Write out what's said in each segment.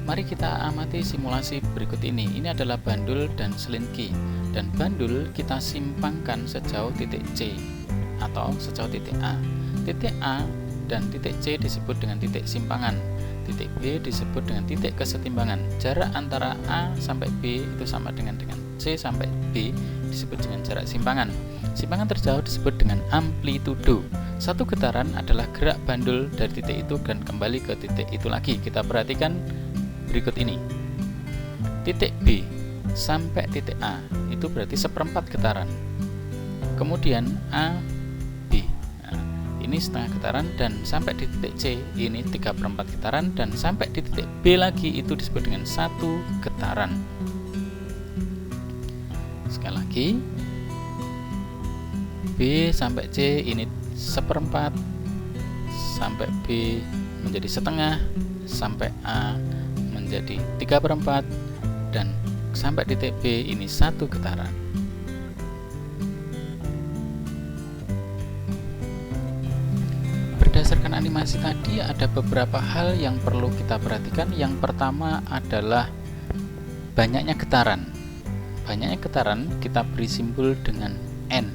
Mari kita amati simulasi berikut ini. Ini adalah bandul dan selinki, dan bandul kita simpangkan sejauh titik C atau sejauh titik A. Titik A dan titik C disebut dengan titik simpangan. Titik B disebut dengan titik kesetimbangan. Jarak antara A sampai B itu sama dengan C sampai B disebut dengan jarak simpangan. Simpangan terjauh disebut dengan amplitudo. Satu getaran adalah gerak bandul dari titik itu dan kembali ke titik itu lagi. Kita perhatikan berikut ini. Titik B sampai titik A itu berarti seperempat getaran. Kemudian A, B. Nah, ini setengah getaran, dan sampai di titik C ini 3/4 getaran, dan sampai di titik B lagi itu disebut dengan 1 getaran. Sekali lagi, B sampai C ini seperempat, sampai B menjadi setengah, sampai A menjadi 3/4, dan sampai titik B ini 1 getaran. Berdasarkan animasi tadi, ada beberapa hal yang perlu kita perhatikan. Yang pertama adalah banyaknya getaran. Banyaknya getaran kita beri simbol dengan N.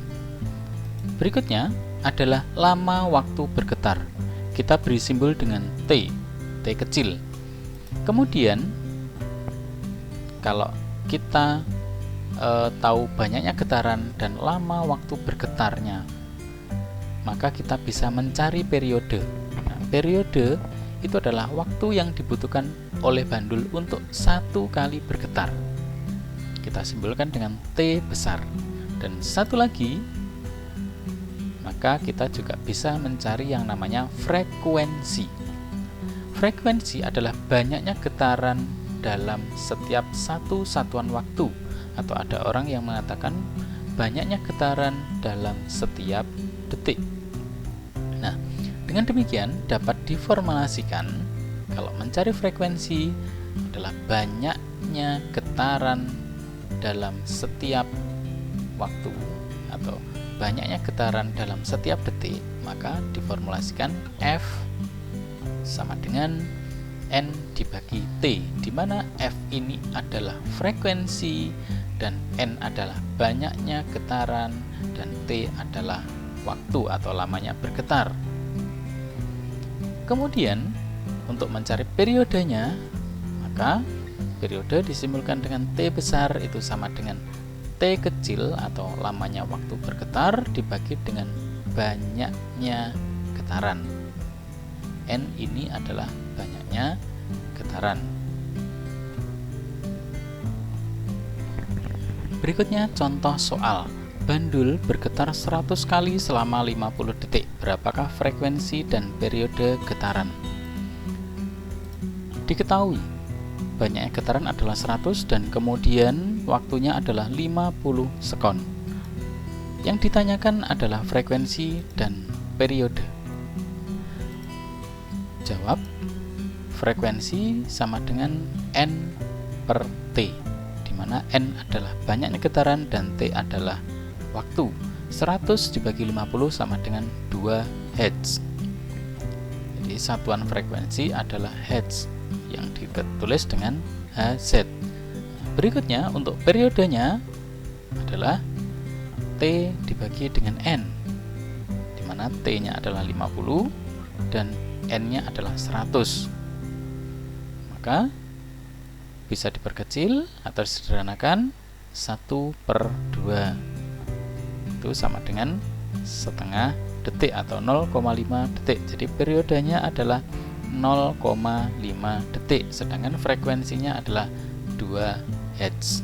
Berikutnya adalah lama waktu bergetar. Kita beri simbol dengan T kecil. Kemudian kalau kita tahu banyaknya getaran dan lama waktu bergetarnya, maka kita bisa mencari periode. Nah, periode itu adalah waktu yang dibutuhkan oleh bandul untuk 1 kali bergetar. Kita simbolkan dengan T besar. Dan satu lagi, maka kita juga bisa mencari yang namanya frekuensi. Frekuensi adalah banyaknya getaran dalam setiap satu satuan waktu, atau ada orang yang mengatakan banyaknya getaran dalam setiap detik. Nah, dengan demikian dapat diformulasikan kalau mencari frekuensi adalah banyaknya getaran dalam setiap waktu atau banyaknya getaran dalam setiap detik, maka diformulasikan F sama dengan N dibagi T, di mana F ini adalah frekuensi dan N adalah banyaknya getaran dan T adalah waktu atau lamanya bergetar. Kemudian untuk mencari periodenya, maka periode disimbolkan dengan T besar itu sama dengan T kecil atau lamanya waktu bergetar dibagi dengan banyaknya getaran. N ini adalah banyaknya getaran. Berikutnya contoh soal. Bandul bergetar 100 kali selama 50 detik. Berapakah frekuensi dan periode getaran? Diketahui banyaknya getaran adalah 100 dan kemudian waktunya adalah 50 sekon. Yang ditanyakan adalah frekuensi dan periode. Jawab, frekuensi sama dengan N per T, di mana N adalah banyaknya getaran dan T adalah waktu. 100 dibagi 50 sama dengan 2 Hz. Jadi satuan frekuensi adalah Hz yang ditulis dengan Hz. Berikutnya untuk periodenya adalah T dibagi dengan N, di mana T-nya adalah 50 dan N-nya adalah 100. Maka bisa diperkecil atau disederhanakan 1/2. Itu sama dengan setengah detik atau 0,5 detik. Jadi periodenya adalah 0,5 detik, sedangkan frekuensinya adalah 2 Hz.